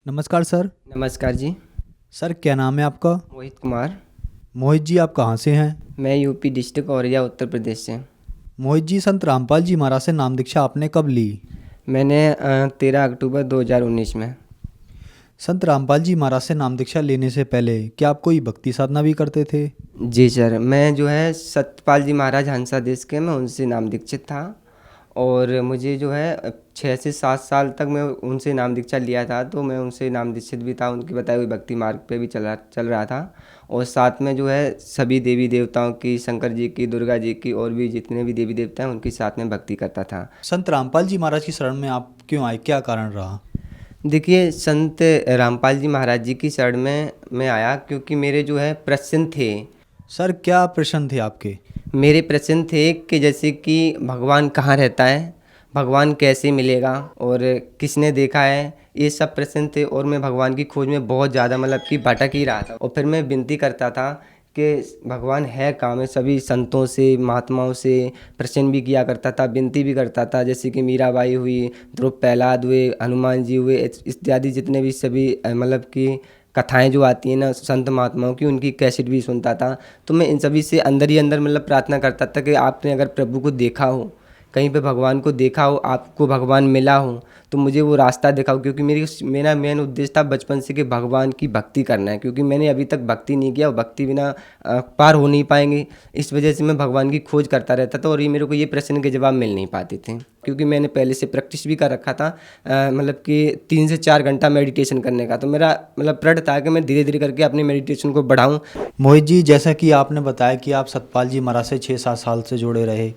नमस्कार सर। नमस्कार जी। सर क्या नाम है आपका? मोहित कुमार। मोहित जी आप कहाँ से हैं? मैं यूपी डिस्ट्रिक्ट औरैया उत्तर प्रदेश से। मोहित जी संत रामपाल जी महाराज से नाम दीक्षा आपने कब ली? मैंने 13 अक्टूबर 2019 में। संत रामपाल जी महाराज से नाम दीक्षा लेने से पहले क्या आप कोई भक्ति साधना भी करते थे? जी सर, मैं जो है सतपाल जी महाराज हंसा देश के, मैं उनसे नाम दीक्षित था। और मुझे जो है 6 से 7 साल तक मैं उनसे नाम दीक्षा लिया था, तो मैं उनसे नाम दीक्षित भी था, उनकी बताई हुई भक्ति मार्ग पे भी चल रहा था। और साथ में जो है सभी देवी देवताओं की, शंकर जी की, दुर्गा जी की, और भी जितने भी देवी देवता हैं उनकी साथ में भक्ति करता था। संत रामपाल जी महाराज की शरण में आप क्यों आए, क्या कारण रहा? देखिए, संत रामपाल जी महाराज जी की शरण में मैं आया क्योंकि मेरे जो है प्रश्न थे। सर क्या प्रश्न थे आपके? मेरे प्रश्न थे कि जैसे कि भगवान कहाँ रहता है, भगवान कैसे मिलेगा, और किसने देखा है, ये सब प्रश्न थे। और मैं भगवान की खोज में बहुत ज़्यादा मतलब कि भटक ही रहा था। और फिर मैं विनती करता था कि भगवान है कहाँ। मैं सभी संतों से, महात्माओं से प्रश्न भी किया करता था, विनती भी करता था, जैसे कि मीराबाई हुई, ध्रुव प्रहलाद हुए, हनुमान जी हुए, इत्यादि जितने भी सभी मतलब कि कथाएं जो आती हैं ना संत महात्माओं की, उनकी कैसेट भी सुनता था। तो मैं इन सभी से अंदर ही अंदर मतलब प्रार्थना करता था कि आपने अगर प्रभु को देखा हो, कहीं पे भगवान को देखा हो, आपको भगवान मिला हो, तो मुझे वो रास्ता दिखाओ। क्योंकि मेरा मेन उद्देश्य था बचपन से कि भगवान की भक्ति करना है, क्योंकि मैंने अभी तक भक्ति नहीं किया और भक्ति बिना पार हो नहीं पाएंगे। इस वजह से मैं भगवान की खोज करता रहता था, और ये मेरे को ये प्रश्न के जवाब मिल नहीं पाते थे, क्योंकि मैंने पहले से प्रैक्टिस भी कर रखा था। मतलब कि 3 से 4 घंटा मेडिटेशन करने का। तो मेरा मतलब प्रण था कि मैं धीरे धीरे करके अपने मेडिटेशन को बढ़ाऊँ। मोहित जी जैसा कि आपने बताया कि आप सतपाल जी महाराज से 6-7 साल से जुड़े रहे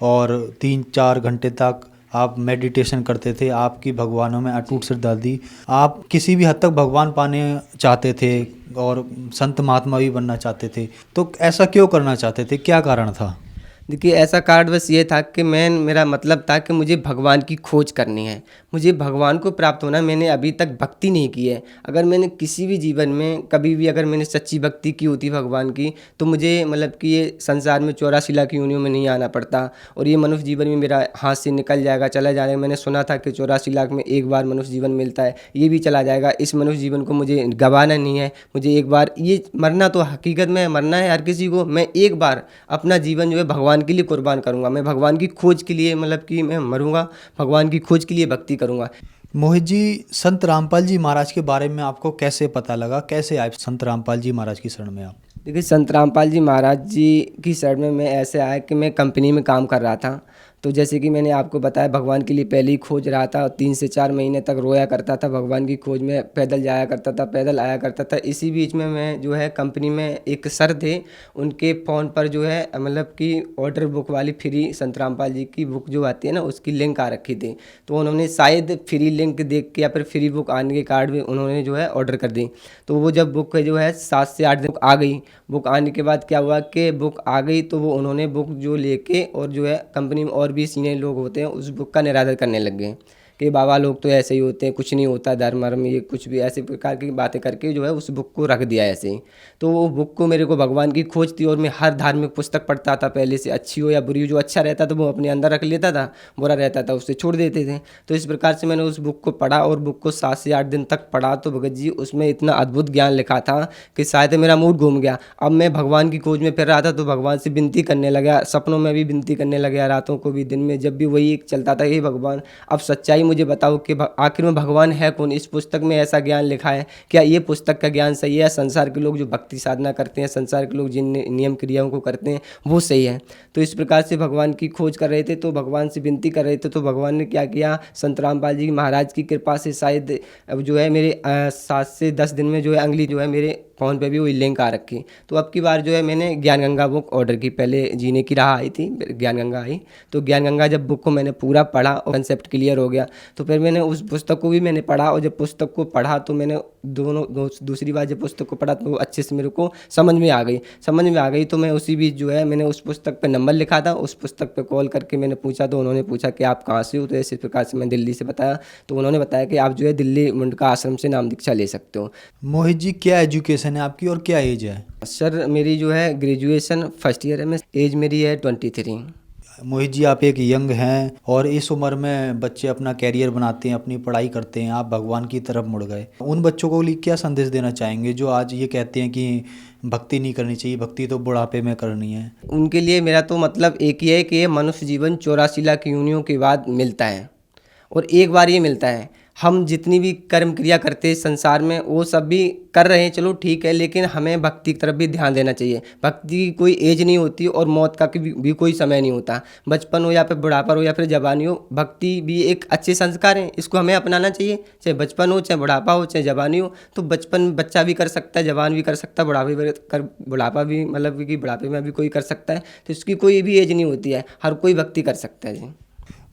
और 3-4 घंटे तक आप मेडिटेशन करते थे, आपकी भगवानों में अटूट श्रद्धा थी, आप किसी भी हद तक भगवान पाने चाहते थे और संत महात्मा भी बनना चाहते थे। तो ऐसा क्यों करना चाहते थे, क्या कारण था? देखिए, ऐसा कार्ड बस ये था कि मेरा मतलब था कि मुझे भगवान की खोज करनी है, मुझे भगवान को प्राप्त होना है। मैंने अभी तक भक्ति नहीं की है। अगर मैंने किसी भी जीवन में कभी भी अगर मैंने सच्ची भक्ति की होती भगवान की, तो मुझे मतलब कि ये संसार में 84 लाख योनियों में नहीं आना पड़ता, और ये मनुष्य जीवन में मेरा हाथ से निकल जाएगा, चला जाएगा। मैंने सुना था कि 84 लाख में एक बार मनुष्य जीवन मिलता है, ये भी चला जाएगा। इस मनुष्य जीवन को मुझे गंवाना नहीं है। मुझे एक बार ये मरना, तो हकीकत में मरना है हर किसी को। मैं एक बार अपना जीवन जो है भगवान के लिए कुर्बान करूंगा। मैं भगवान की खोज के लिए मतलब कि मैं मरूंगा, भगवान की खोज के लिए भक्ति करूंगा। मोहित जी संत रामपाल जी महाराज के बारे में आपको कैसे पता लगा, कैसे आए संत रामपाल जी महाराज की शरण में आप? देखिए, संत रामपाल जी महाराज जी की शरण में मैं ऐसे आया कि मैं कंपनी में काम कर रहा था। तो जैसे कि मैंने आपको बताया, भगवान के लिए पहले ही खोज रहा था, और 3 से 4 महीने तक रोया करता था भगवान की खोज में, पैदल जाया करता था, पैदल आया करता था। इसी बीच में मैं जो है कंपनी में एक सर थे, उनके फ़ोन पर जो है मतलब कि ऑर्डर बुक वाली फ्री संत रामपाल जी की बुक जो आती है ना, उसकी लिंक आ रखी थी। तो उन्होंने शायद फ्री लिंक देख के या फिर फ्री बुक आने के कार्ड में उन्होंने जो है ऑर्डर कर दी। तो वो जब बुक जो है 7 से 8 दिन आ गई, बुक आने के बाद क्या हुआ कि बुक आ गई, तो वो उन्होंने बुक जो लेके और जो है कंपनी में और भी सीनियर लोग होते हैं उस बुक का निरादर करने लग गए कि बाबा लोग तो ऐसे ही होते हैं, कुछ नहीं होता धर्म वर्म, ये कुछ भी ऐसे प्रकार की बातें करके जो है उस बुक को रख दिया ऐसे ही। तो वो बुक को, मेरे को भगवान की खोज थी, और मैं हर धार्मिक पुस्तक पढ़ता था पहले से, अच्छी हो या बुरी हो, जो अच्छा रहता था वो अपने अंदर रख लेता था, बुरा रहता था उससे छोड़ देते थे। तो इस प्रकार से मैंने उस बुक को पढ़ा, और बुक को 7 से 8 दिन तक पढ़ा। तो भगत जी उसमें इतना अद्भुत ज्ञान लिखा था कि शायद मेरा मूड घूम गया। अब मैं भगवान की खोज में फिर रहा था, तो भगवान से विनती करने लगा, सपनों में भी विनती करने लगा, रातों को भी, दिन में जब भी वही एक चलता था, हे भगवान अब सच्चाई मुझे बताओ कि आखिर में भगवान है कौन। इस पुस्तक में ऐसा ज्ञान लिखा है, क्या ये पुस्तक का ज्ञान सही है? संसार के लोग जो भक्ति साधना करते हैं, संसार के लोग जिन नियम क्रियाओं को करते हैं, वो सही है? तो इस प्रकार से भगवान की खोज कर रहे थे, तो भगवान से विनती कर रहे थे। तो भगवान ने क्या किया, संत रामपाल जी महाराज की कृपा से शायद अब जो है मेरे 7 से 10 दिन में जो है अगली जो है मेरे फ़ोन पे भी वही लिंक आ रखी। तो अब की बार जो है मैंने ज्ञान गंगा बुक ऑर्डर की। पहले जीने की राह आई थी, ज्ञान गंगा आई। तो ज्ञान गंगा जब बुक को मैंने पूरा पढ़ा और कंसेप्ट क्लियर हो गया, तो फिर मैंने उस पुस्तक को भी मैंने पढ़ा। और जब पुस्तक को पढ़ा तो मैंने दूसरी बार जब पुस्तक को पढ़ा, तो वो अच्छे से मेरे को समझ में आ गई। तो मैं उसी बीच जो है मैंने उस पुस्तक पे नंबर लिखा था, उस पुस्तक पे कॉल करके मैंने पूछा। तो उन्होंने पूछा कि आप कहाँ से हो? तो इसी प्रकार से मैं दिल्ली से बताया। तो उन्होंने बताया कि आप जो है दिल्ली मुंडका आश्रम से नाम दीक्षा ले सकते हो। मोहित जी क्या एजुकेशन है आपकी और क्या एज है? सर मेरी जो है ग्रेजुएशन फर्स्ट ईयर है, मैं एज मेरी है 23। मोहित जी, आप एक यंग हैं और इस उम्र में बच्चे अपना कैरियर बनाते हैं, अपनी पढ़ाई करते हैं, आप भगवान की तरफ मुड़ गए। उन बच्चों को लिए क्या संदेश देना चाहेंगे जो आज ये कहते हैं कि भक्ति नहीं करनी चाहिए, भक्ति तो बुढ़ापे में करनी है? उनके लिए मेरा तो मतलब एक ही है कि ये मनुष्य जीवन 84 लाख योनियों के बाद मिलता है और एक बार ये मिलता है। हम जितनी भी कर्म क्रिया करते हैं संसार में वो सब भी कर रहे हैं, चलो ठीक है, लेकिन हमें भक्ति की तरफ भी ध्यान देना चाहिए। भक्ति की कोई एज नहीं होती और मौत का भी कोई समय नहीं होता। बचपन हो या फिर बुढ़ापा हो या फिर जवानी हो, भक्ति भी एक अच्छे संस्कार हैं, इसको हमें अपनाना चाहिए। चाहे बचपन हो, चाहे बुढ़ापा हो, चाहे जवानी हो। तो बचपन बच्चा भी कर सकता है, जवान भी कर सकता है, बुढ़ापा भी मतलब कि बुढ़ापे में भी कोई कर सकता है। तो इसकी कोई भी एज नहीं होती है, हर कोई भक्ति कर सकता है जी।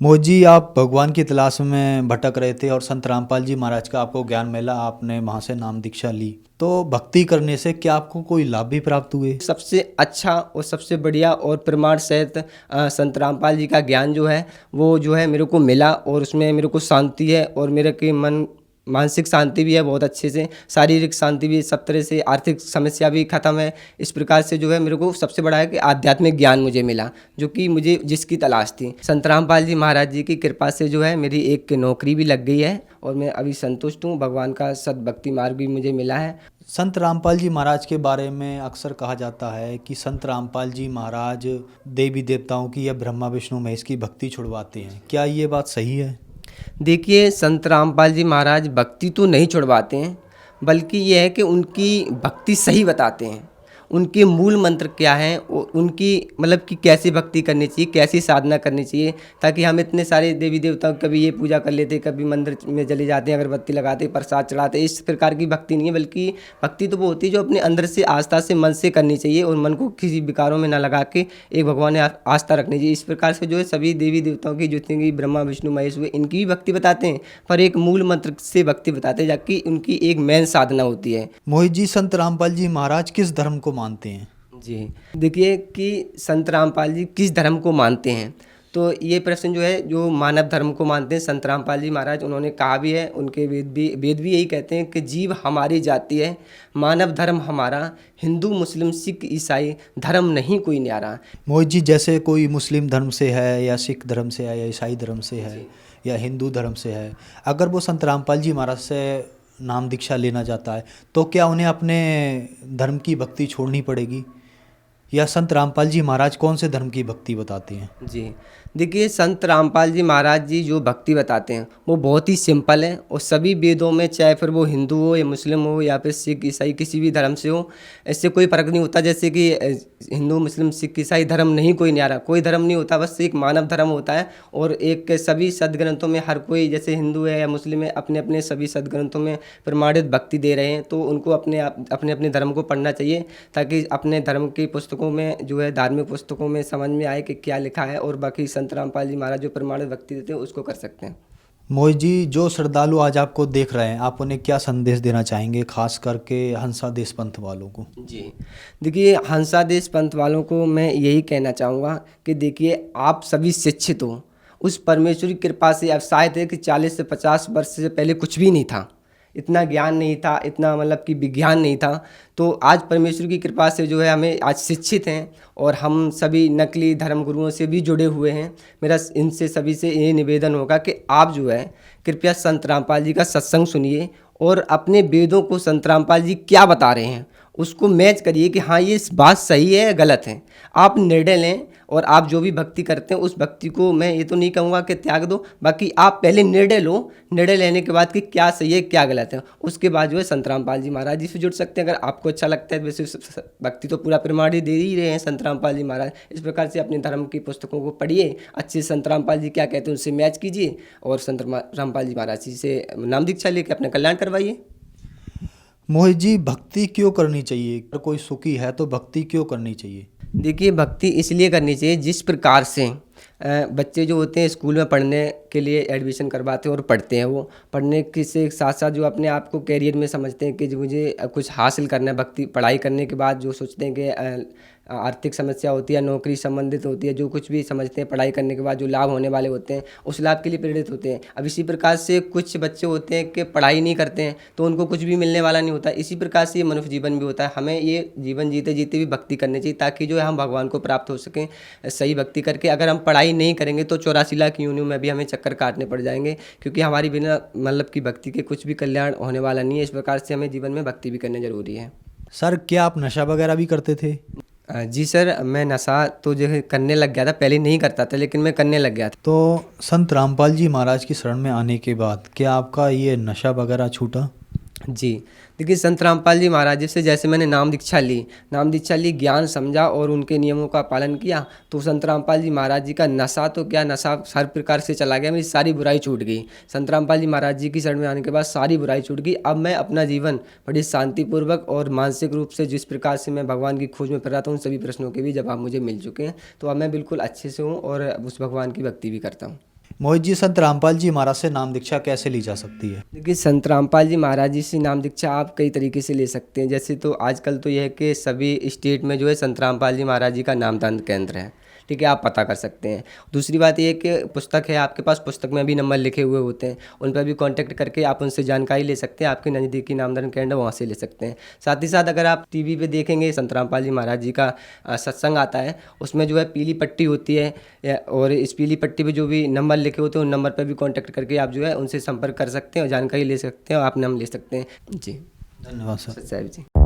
मोहित जी, आप भगवान की तलाश में भटक रहे थे और संत रामपाल जी महाराज का आपको ज्ञान मिला, आपने वहाँ से नाम दीक्षा ली। तो भक्ति करने से क्या आपको कोई लाभ भी प्राप्त हुए? सबसे अच्छा और सबसे बढ़िया और प्रमाण सहित संत रामपाल जी का ज्ञान जो है वो जो है मेरे को मिला और उसमें मेरे को शांति है और मेरे के मन मानसिक शांति भी है बहुत अच्छे से, शारीरिक शांति भी सब तरह से, आर्थिक समस्या भी खत्म है। इस प्रकार से जो है मेरे को सबसे बड़ा है कि आध्यात्मिक ज्ञान मुझे मिला जो कि मुझे जिसकी तलाश थी। संत रामपाल जी महाराज जी की कृपा से जो है मेरी एक नौकरी भी लग गई है और मैं अभी संतुष्ट हूँ। भगवान का सद्भक्ति मार्ग भी मुझे मिला है। संत रामपाल जी महाराज के बारे में अक्सर कहा जाता है कि संत रामपाल जी महाराज देवी देवताओं की या ब्रह्मा विष्णु महेश की भक्ति छुड़वाते हैं, क्या ये बात सही है? देखिए, संत रामपाल जी महाराज भक्ति तो नहीं छुड़वाते हैं, बल्कि ये है कि उनकी भक्ति सही बताते हैं। उनके मूल मंत्र क्या हैं, उनकी मतलब कि कैसे भक्ति करनी चाहिए, कैसी साधना करनी चाहिए, ताकि हम इतने सारे देवी देवताओं की कभी ये पूजा कर लेते, कभी मंदिर में चले जाते हैं, अगरबत्ती लगाते, प्रसाद चढ़ाते। इस प्रकार की भक्ति नहीं है, बल्कि भक्ति तो वो होती है जो अपने अंदर से आस्था से मन से करनी चाहिए और मन को किसी विकारों में न लगा के एक भगवान में आस्था रखनी चाहिए। इस प्रकार से जो है सभी देवी देवताओं की जितनी भी ब्रह्मा विष्णु महेश हुए इनकी भी भक्ति बताते हैं, पर एक मूल मंत्र से भक्ति बताते हैं, जबकि उनकी एक मेन साधना होती है। मोहित जी, संत रामपाल जी महाराज किस धर्म को मानते हैं? जी, देखिए कि संत रामपाल जी किस धर्म को मानते हैं, तो ये प्रश्न जो है जो मानव धर्म को मानते हैं संत रामपाल जी महाराज, उन्होंने कहा भी है, उनके वेद भी यही कहते हैं कि जीव हमारी जाति है, मानव धर्म हमारा, हिंदू मुस्लिम सिख ईसाई धर्म नहीं कोई न्यारा। मोहित जी, जैसे कोई मुस्लिम धर्म से है या सिख धर्म से है या ईसाई धर्म से है या हिंदू धर्म से है, अगर वो संत रामपाल जी महाराज से नाम दीक्षा लेना चाहता है तो क्या उन्हें अपने धर्म की भक्ति छोड़नी पड़ेगी, या संत रामपाल जी महाराज कौन से धर्म की भक्ति बताते हैं? जी, देखिए संत रामपाल जी महाराज जी जो भक्ति बताते हैं वो बहुत ही सिंपल है और सभी वेदों में, चाहे फिर वो हिंदू हो या मुस्लिम हो या फिर सिख ईसाई किसी भी धर्म से हो, इससे कोई फ़र्क नहीं होता। जैसे कि हिंदू मुस्लिम सिख ईसाई धर्म नहीं कोई न्यारा, कोई धर्म नहीं होता, बस एक मानव धर्म होता है। और एक सभी सदग्रंथों में हर कोई, जैसे हिंदू है या मुस्लिम है, अपने अपने सभी सदग्रंथों में प्रमाणित भक्ति दे रहे हैं, तो उनको अपने अपने धर्म को पढ़ना चाहिए, ताकि अपने धर्म की पुस्तकों में जो है धार्मिक पुस्तकों में समझ में आए कि क्या लिखा है, और बाकी संत रामपाल जी महाराज जो प्रमाणित भक्ति देते हैं उसको कर सकते हैं। मोहित जी, जो श्रद्धालु आज आपको देख रहे हैं, आप उन्हें क्या संदेश देना चाहेंगे, खास करके हंसा देश पंथ वालों को? जी, देखिए हंसा देश पंथ वालों को मैं यही कहना चाहूँगा कि देखिए आप सभी शिक्षित हो, उस परमेश्वर की कृपा से। अब शायद है कि 40 से 50 वर्ष से पहले कुछ भी नहीं था, इतना ज्ञान नहीं था, इतना मतलब कि विज्ञान नहीं था। तो आज परमेश्वर की कृपा से जो है हमें आज शिक्षित हैं और हम सभी नकली धर्म गुरुओं से भी जुड़े हुए हैं। मेरा इनसे सभी से ये निवेदन होगा कि आप जो है कृपया संत रामपाल जी का सत्संग सुनिए और अपने वेदों को संत रामपाल जी क्या बता रहे हैं उसको मैच करिए कि हाँ ये बात सही है या गलत है। आप निर्णय लें और आप जो भी भक्ति करते हैं उस भक्ति को मैं ये तो नहीं कहूँगा कि त्याग दो, बाकी आप पहले निर्णय लो, निर्णय लेने के बाद कि क्या सही है क्या गलत है, उसके बाद जो है संत रामपाल जी महाराज जी से जुड़ सकते हैं। अगर आपको अच्छा लगता है, वैसे भक्ति तो पूरा प्रमाण ही दे ही रहे हैं संत रामपाल जी महाराज। इस प्रकार से अपने धर्म की पुस्तकों को पढ़िए, अच्छे संत रामपाल जी क्या कहते हैं उनसे मैच कीजिए और संत रामपाल जी महाराज जी से नाम दीक्षा लेकर अपना कल्याण करवाइए। मोहित जी, भक्ति क्यों करनी चाहिए? अगर कोई सुखी है तो भक्ति क्यों करनी चाहिए? देखिए भक्ति इसलिए करनी चाहिए, जिस प्रकार से बच्चे जो होते हैं स्कूल में पढ़ने के लिए एडमिशन करवाते हैं और पढ़ते हैं, वो पढ़ने के से साथ साथ जो अपने आप को कैरियर में समझते हैं कि जो मुझे कुछ हासिल करना है, भक्ति पढ़ाई करने के बाद जो सोचते हैं कि आर्थिक समस्या होती है, नौकरी संबंधित होती है, जो कुछ भी समझते हैं पढ़ाई करने के बाद जो लाभ होने वाले होते हैं उस लाभ के लिए प्रेरित होते हैं। अब इसी प्रकार से कुछ बच्चे होते हैं कि पढ़ाई नहीं करते हैं तो उनको कुछ भी मिलने वाला नहीं होता। इसी प्रकार से ये मनुष्य जीवन भी होता है। हमें ये जीवन जीते जीते भी भक्ति करनी चाहिए ताकि जो है हम भगवान को प्राप्त हो सकें सही भक्ति करके। अगर हम पढ़ाई नहीं करेंगे तो 84 लाख योनियों में भी हमें चक्कर काटने पड़ जाएंगे, क्योंकि हमारी बिना मतलब की भक्ति के कुछ भी कल्याण होने वाला नहीं है। इस प्रकार से हमें जीवन में भक्ति भी करनी जरूरी है। सर क्या आप नशा वगैरह भी करते थे? जी सर, मैं नशा तो जो है करने लग गया था, पहले नहीं करता था लेकिन मैं करने लग गया था। तो संत रामपाल जी महाराज की शरण में आने के बाद क्या आपका ये नशा वगैरह छूटा? जी देखिए, संत रामपाल जी महाराज जी से जैसे मैंने नाम दीक्षा ली, ज्ञान समझा और उनके नियमों का पालन किया तो संत रामपाल जी महाराज जी का नशा तो क्या, नशा हर प्रकार से चला गया, मेरी सारी बुराई छूट गई। संत रामपाल जी महाराज जी की शरण में आने के बाद सारी बुराई छूट गई। अब मैं अपना जीवन बड़ी शांतिपूर्वक और मानसिक रूप से जिस प्रकार से मैं भगवान की खोज में कर रहा था उन सभी प्रश्नों के भी जवाब मुझे मिल चुके हैं। तो अब मैं बिल्कुल अच्छे से हूँ और उस भगवान की भक्ति भी करता हूँ। मोहित जी, संत रामपाल जी महाराज से नाम दीक्षा कैसे ली जा सकती है? देखिए, संत रामपाल जी महाराज जी से नाम दीक्षा आप कई तरीके से ले सकते हैं। जैसे तो आजकल तो यह है कि सभी स्टेट में जो है संत रामपाल जी महाराज जी का नामदान केंद्र है, ठीक है, आप पता कर सकते हैं। दूसरी बात ये है कि पुस्तक है आपके पास, पुस्तक में भी नंबर लिखे हुए होते हैं, उन पर भी कांटेक्ट करके आप उनसे जानकारी ले सकते हैं। आपके नज़दीकी नामदान केंद्र वहाँ से ले सकते हैं। साथ ही साथ अगर आप टीवी पे देखेंगे संत रामपाल जी महाराज जी का सत्संग आता है, उसमें जो है पीली पट्टी होती है और इस पीली पट्टी पे जो भी नंबर लिखे होते हैं उन नंबर पर भी कांटेक्ट करके आप जो है उनसे संपर्क कर सकते हैं और जानकारी ले सकते हैं और आप नाम ले सकते हैं। जी धन्यवाद सर। साहब जी।